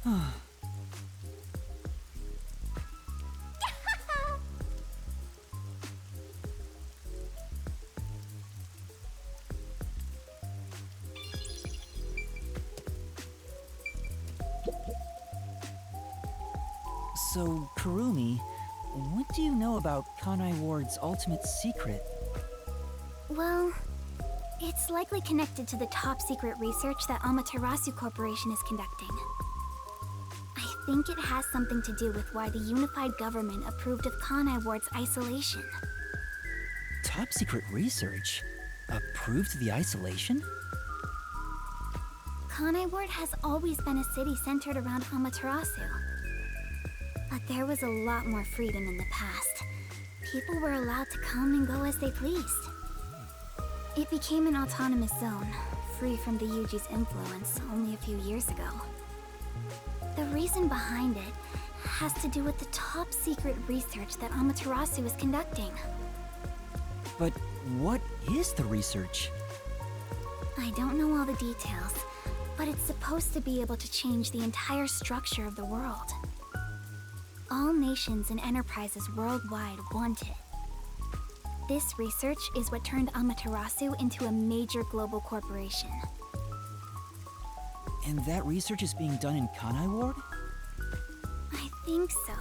So, Kurumi, what do you know about Kanai Ward's ultimate secret? Well, it's likely connected to the top secret research that Amaterasu Corporation is conducting. I think it has something to do with why the unified government approved of Kanai Ward's isolation. Top secret research? Approved the isolation? Kanai Ward has always been a city centered around Amaterasu. But there was a lot more freedom in the past. People were allowed to come and go as they pleased. It became an autonomous zone, free from the Yuji's influence only a few years ago. The reason behind it has to do with the top secret research that Amaterasu is conducting. But what is the research? I don't know all the details, but it's supposed to be able to change the entire structure of the world. All nations and enterprises worldwide want it. This research is what turned Amaterasu into a major global corporation. And that research is being done in Kanai Ward? I think so.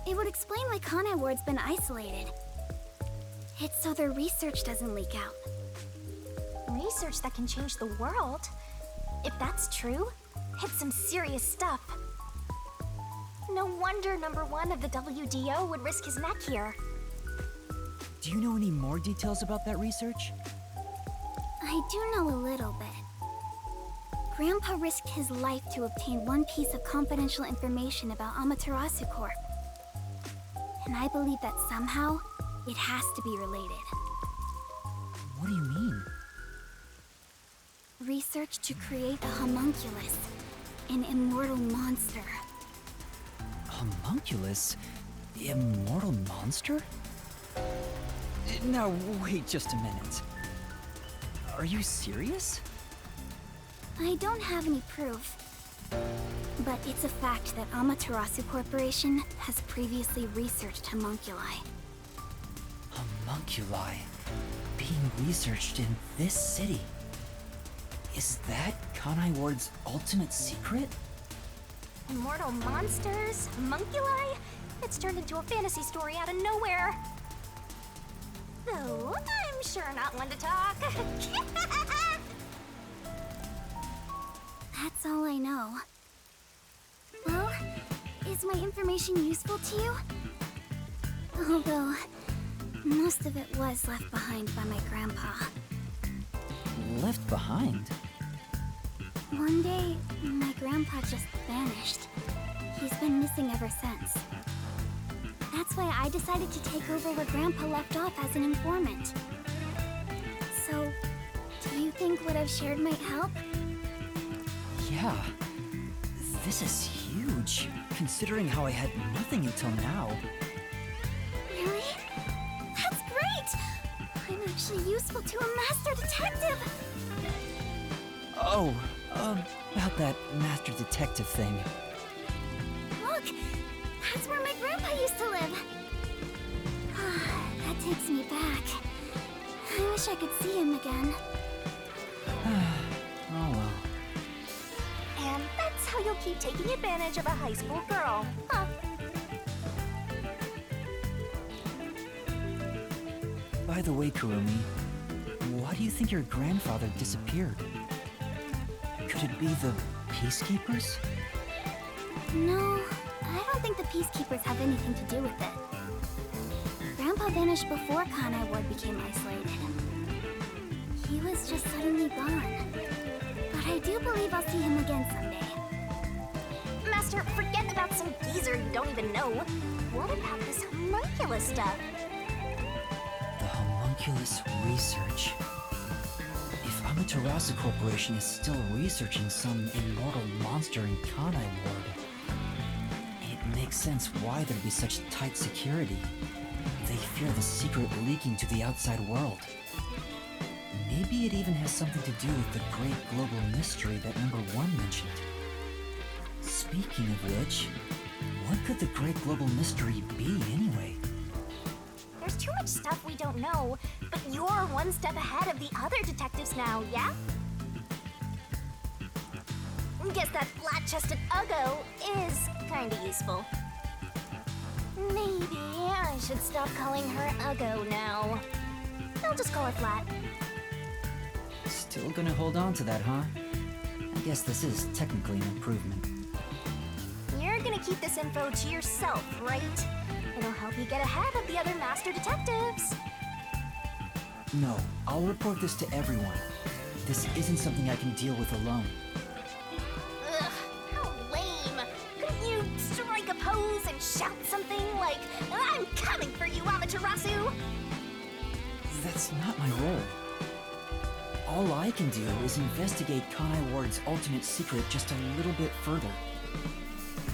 It would explain why Kanai Ward's been isolated. It's so their research doesn't leak out. Research that can change the world? If that's true, it's some serious stuff. No wonder number one of the WDO would risk his neck here. Do you know any more details about that research? I do know a little bit. Grandpa risked his life to obtain one piece of confidential information about Amaterasu Corp. And I believe that somehow, it has to be related. What do you mean? Research to create a homunculus, an immortal monster. Homunculus? Immortal monster? Now, wait just a minute. Are you serious? I don't have any proof. But it's a fact that Amaterasu Corporation has previously researched homunculi. Homunculi being researched in this city. Is that Kanai Ward's ultimate secret? Immortal monsters? Homunculi? It's turned into a fantasy story out of nowhere. Though, I'm sure not one to talk. That's all I know. Well, is my information useful to you? Although, most of it was left behind by my grandpa. Left behind? One day, my grandpa just vanished. He's been missing ever since. That's why I decided to take over where Grandpa left off as an informant. So, do you think what I've shared might help? Yeah. This is huge, considering how I had nothing until now. Really? That's great! I'm actually useful to a master detective! Oh, about that master detective thing. Look! That's where my grandpa used to live! That takes me back. I wish I could see him again. Oh well. And that's how you'll keep taking advantage of a high school girl, huh? By the way, Kurumi, why do you think your grandfather disappeared? Could it be the Peacekeepers? No, I don't think the Peacekeepers have anything to do with it. Grandpa vanished before Kanai Ward became isolated. He was just suddenly gone. But I do believe I'll see him again someday. Master, forget about some geezer you don't even know. What about this homunculus stuff? The homunculus research. If Amaterasu Corporation is still researching some immortal monster in Kanai Ward, it makes sense why there'd be such tight security. They fear the secret leaking to the outside world. Maybe it even has something to do with the great global mystery that number one mentioned. Speaking of which, what could the great global mystery be anyway? There's too much stuff we don't know, but you're one step ahead of the other detectives now, yeah? Guess that flat-chested Uggo is kinda useful. Maybe I should stop calling her Uggo now. I'll just call her Flat. Still gonna hold on to that, huh? I guess this is technically an improvement. You're gonna keep this info to yourself, right? It'll help you get ahead of the other master detectives. No, I'll report this to everyone. This isn't something I can deal with alone. Ugh, how lame. Couldn't you strike a pose and shout something like, "I'm coming for you, Amaterasu"? That's not my role. All I can do is investigate Kanai Ward's ultimate secret just a little bit further.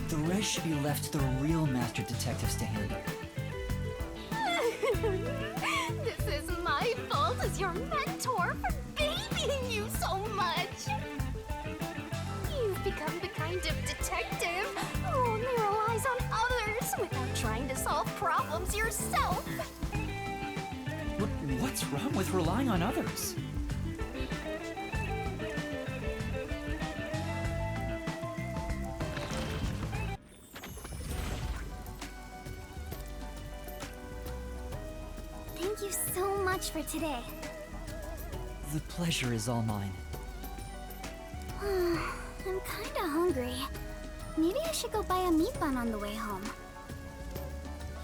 The rest should be left to the real master detectives to handle. This is my fault as your mentor for babying you so much. You've become the kind of detective who only relies on others without trying to solve problems yourself. What's wrong with relying on others? Thank you so much for today. The pleasure is all mine. I'm kinda hungry. Maybe I should go buy a meat bun on the way home.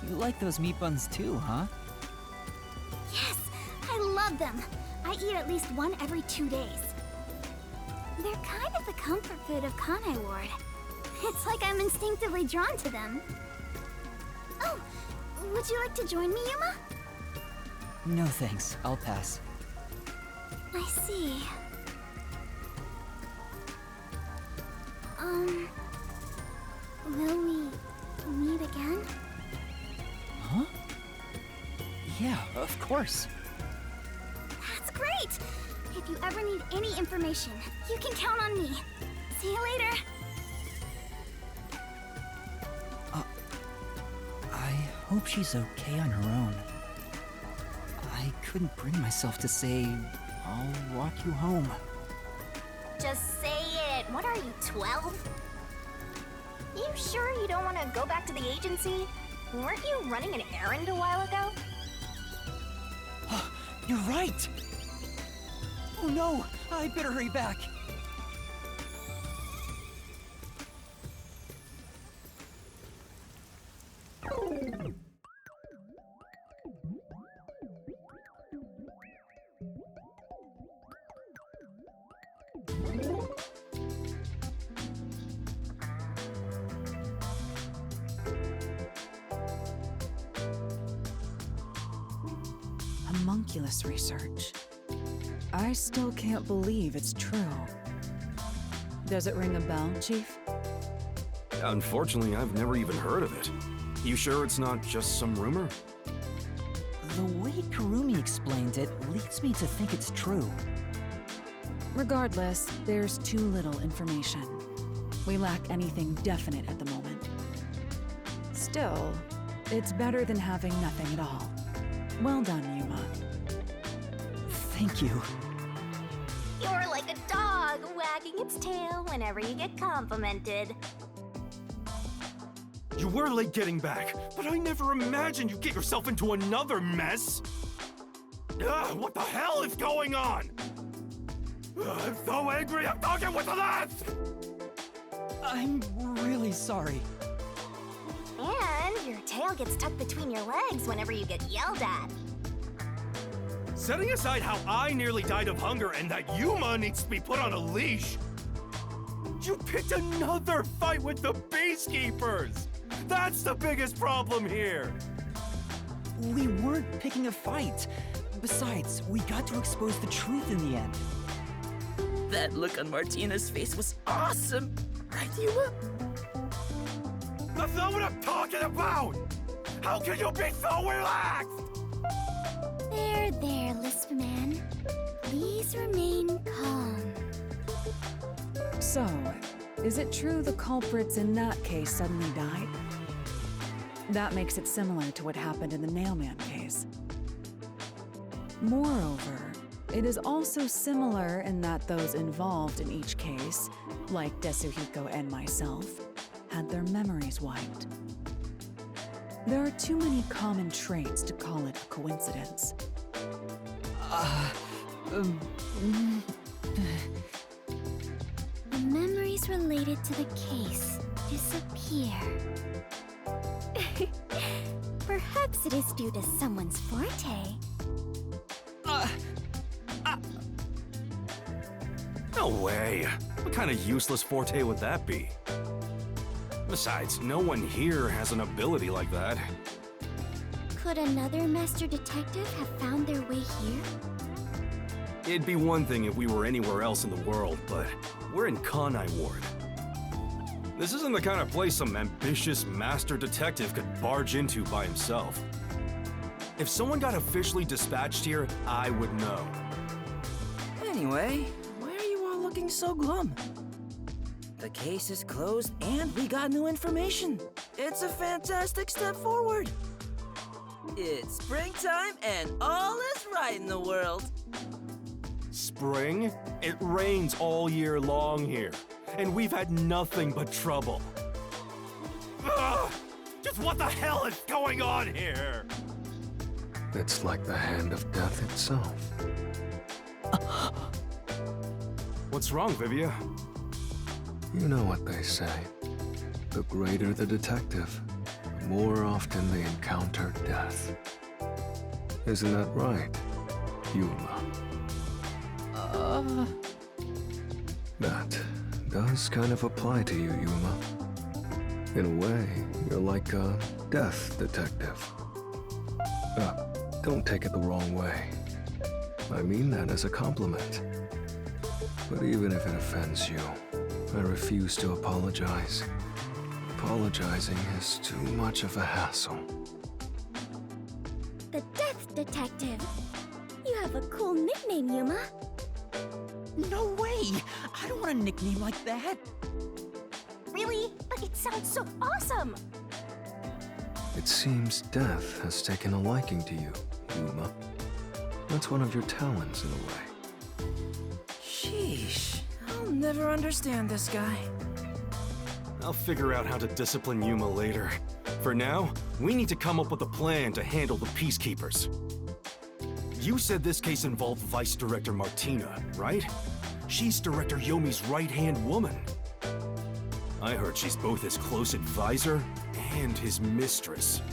You like those meat buns too, huh? Yes, I love them. I eat at least one every 2 days. They're kind of the comfort food of Kanai Ward. It's like I'm instinctively drawn to them. Oh, would you like to join me, Yuma? No thanks, I'll pass. I see. Will we meet again? Huh? Yeah, of course. That's great! If you ever need any information, you can count on me. See you later. I hope she's okay on her own. I couldn't bring myself to say, I'll walk you home. Just say it. What are you, 12? You sure you don't want to go back to the agency? Weren't you running an errand a while ago? You're right! Oh no, I better hurry back. Homunculus research. I still can't believe it's true. Does it ring a bell, Chief? Unfortunately, I've never even heard of it. You sure it's not just some rumor? The way Kurumi explained it leads me to think it's true. Regardless, there's too little information. We lack anything definite at the moment. Still, it's better than having nothing at all. Well done, Yuma. Thank you. You're like a dog wagging its tail whenever you get complimented. You were late getting back, but I never imagined you'd get yourself into another mess. Ugh, what the hell is going on? Ugh, I'm so angry, I'm talking with this! I'm really sorry. And your tail gets tucked between your legs whenever you get yelled at. Setting aside how I nearly died of hunger and that Yuma needs to be put on a leash, you picked another fight with the Beastkeepers! That's the biggest problem here! We weren't picking a fight. Besides, we got to expose the truth in the end. That look on Martina's face was awesome! Right, Yuma? That's not what I'm talking about! How can you be so relaxed? There, Lisp Man. Please remain calm. So, Is it true the culprits in that case suddenly died? That makes it similar to what happened in the Nailman case. Moreover, it is also similar in that those involved in each case, like Desuhiko and myself, had their memories wiped. There are too many common traits to call it a coincidence. The memories related to the case disappear. Perhaps it is due to someone's forte. No way. What kind of useless forte would that be? Besides, no one here has an ability like that. Could another master detective have found their way here? It'd be one thing if we were anywhere else in the world, but we're in Kanai Ward. This isn't the kind of place some ambitious master detective could barge into by himself. If someone got officially dispatched here, I would know. Anyway, why are you all looking so glum? The case is closed and we got new information. It's a fantastic step forward. It's springtime and all is right in the world. Spring? It rains all year long here, and we've had nothing but trouble. Ugh! Just what the hell is going on here? It's like the hand of death itself. What's wrong, Vivia? You know what they say. The greater the detective, the more often they encounter death. Isn't that right, Yuma? That does kind of apply to you, Yuma. In a way, you're like a death detective. Don't take it the wrong way. I mean that as a compliment. But even if it offends you, I refuse to apologize. Apologizing is too much of a hassle. The Death Detective. You have a cool nickname, Yuma. No way! I don't want a nickname like that. Really? But it sounds so awesome! It seems death has taken a liking to you, Yuma. That's one of your talents in a way. Sheesh, I'll never understand this guy. I'll figure out how to discipline Yuma later. For now, we need to come up with a plan to handle the Peacekeepers. You said this case involved Vice Director Martina, right? She's Director Yomi's right-hand woman. I heard she's both his close advisor and his mistress.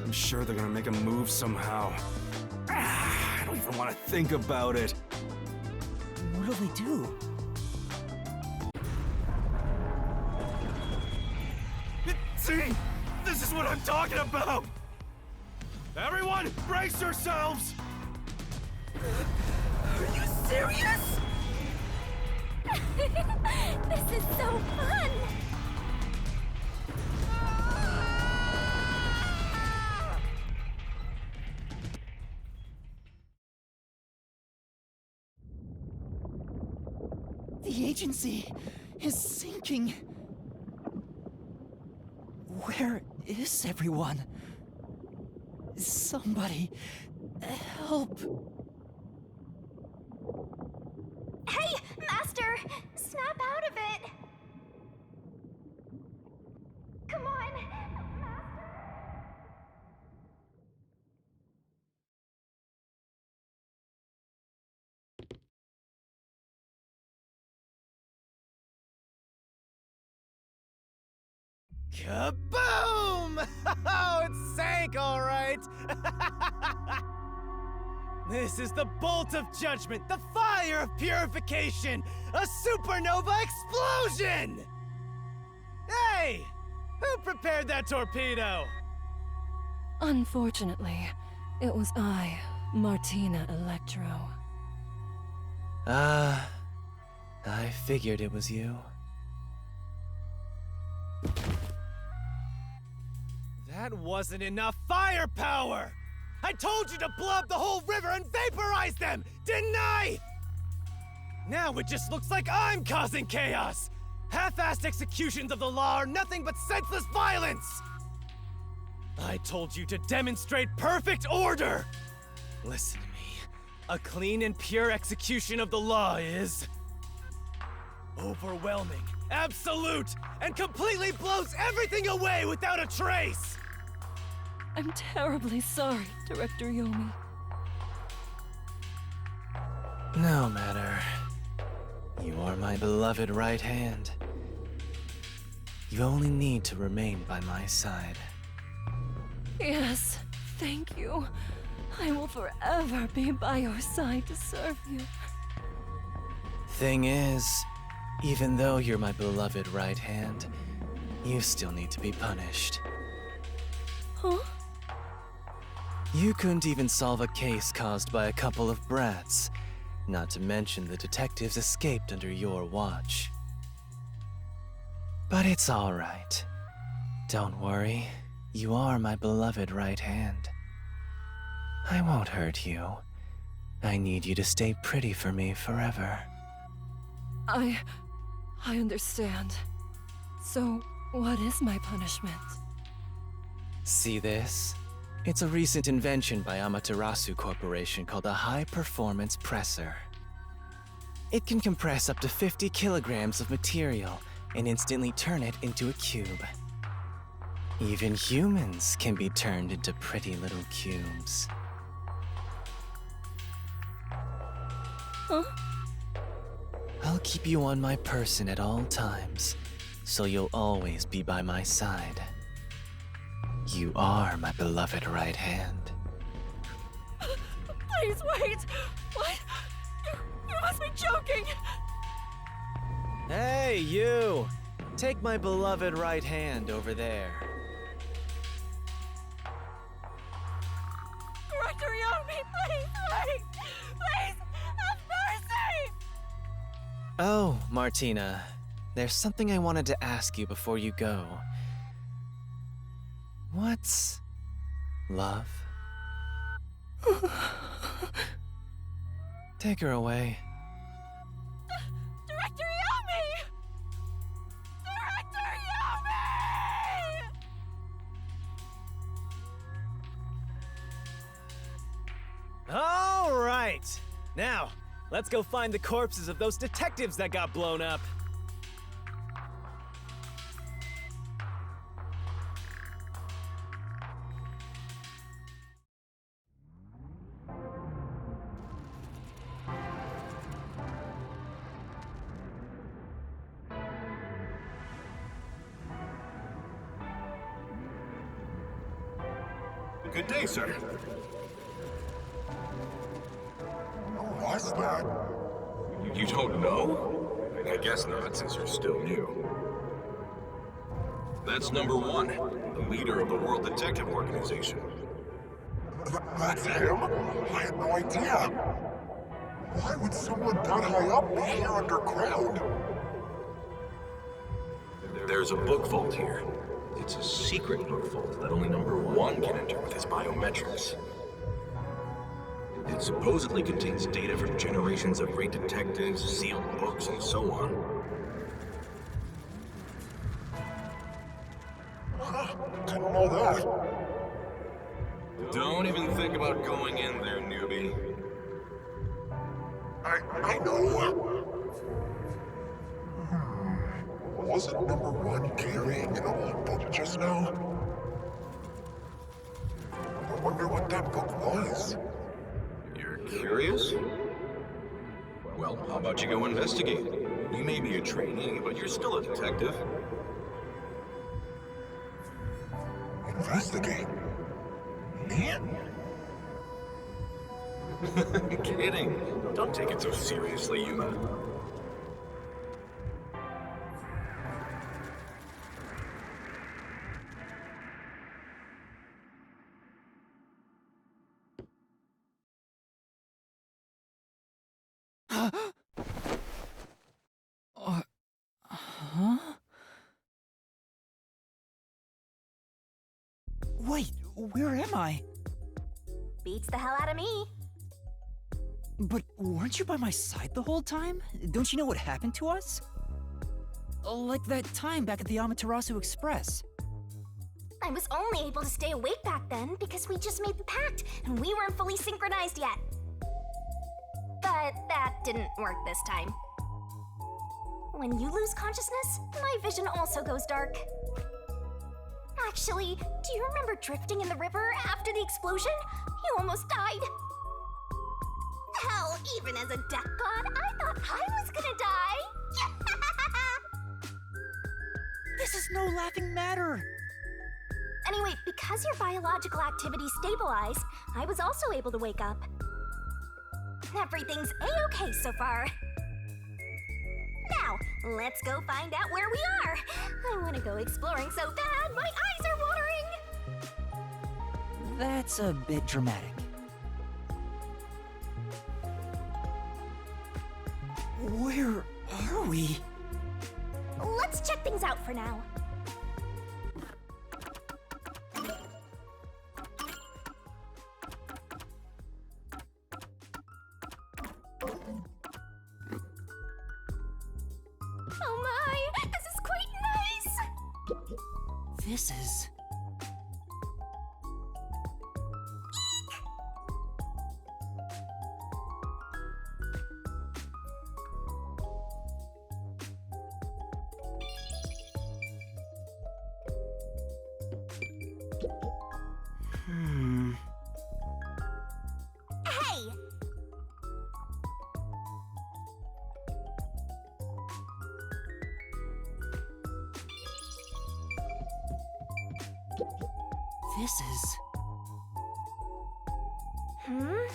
I'm sure they're gonna make a move somehow. I don't even want to think about it. What'll they do? See? This is what I'm talking about! Everyone, brace yourselves! Are you serious? This is so fun! The agency is sinking. Where is everyone? Somebody help. Hey, Master! Snap out of it! Come on, Master! Kaboom! Oh, it sank, all right. This is the bolt of judgment, the fire of purification, a supernova explosion! Hey! Who prepared that torpedo? Unfortunately, it was I, Martina Electro. I figured it was you. That wasn't enough firepower! I told you to blow up the whole river and vaporize them, didn't I? Now it just looks like I'm causing chaos! Half-assed executions of the law are nothing but senseless violence! I told you to demonstrate perfect order! Listen to me. A clean and pure execution of the law is... overwhelming, absolute, and completely blows everything away without a trace! I'm terribly sorry, Director Yomi. No matter. You are my beloved right hand. You only need to remain by my side. Yes, thank you. I will forever be by your side to serve you. Thing is, even though you're my beloved right hand, you still need to be punished. Huh? You couldn't even solve a case caused by a couple of brats. Not to mention the detectives escaped under your watch. But it's all right. Don't worry. You are my beloved right hand. I won't hurt you. I need you to stay pretty for me forever. I understand. So, what is my punishment? See this? It's a recent invention by Amaterasu Corporation called a high-performance presser. It can compress up to 50 kilograms of material and instantly turn it into a cube. Even humans can be turned into pretty little cubes. Huh? I'll keep you on my person at all times, so you'll always be by my side. You are my beloved right hand. Please wait! What? You must be joking! Hey, you! Take my beloved right hand over there. Director Yomi, please wait! Please, have mercy! Oh, Martina. There's something I wanted to ask you before you go. What's... love? Take her away. Director Yomi! Director Yomi! All right! Now, let's go find the corpses of those detectives that got blown up. Good day, sir. Who was that? You don't know? I guess not, since you're still new. That's number one, the leader of the World Detective Organization. That's him? I had no idea. Why would someone that high up be here underground? There's a book vault here. It's a secret book vault that only number one can enter with his biometrics. It supposedly contains data from generations of great detectives, sealed books, and so on. Huh, didn't know that. Don't even think about going in there, newbie. I know. Wasn't number one carrying an old book just now? I wonder what that book was. You're curious? Well, how about you go investigate? You may be a trainee, but you're still a detective. Investigate? Me? Kidding. Don't take it so seriously, Yuma. Huh? Wait, where am I? Beats the hell out of me. But weren't you by my side the whole time? Don't you know what happened to us? Like that time back at the Amaterasu Express. I was only able to stay awake back then because we just made the pact and we weren't fully synchronized yet. But that didn't work this time. When you lose consciousness, my vision also goes dark. Actually, do you remember drifting in the river after the explosion? You almost died. Hell, even as a death god, I thought I was gonna die. This is no laughing matter. Anyway, because your biological activity stabilized, I was also able to wake up. Everything's a-okay so far. Now, let's go find out where we are. I want to go exploring so bad, my eyes are watering. That's a bit dramatic. Where are we? Let's check things out for now. Oh my, this is quite nice. This is... Hey! This is... Hmm?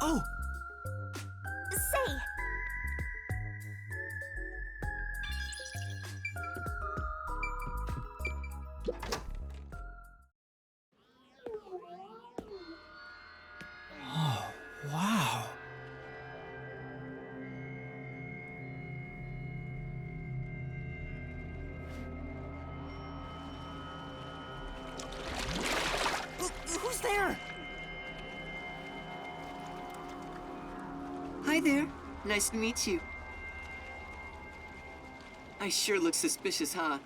Oh! Say, Oh, wow. Who's there? Hi there. Nice to meet you. I sure look suspicious, huh?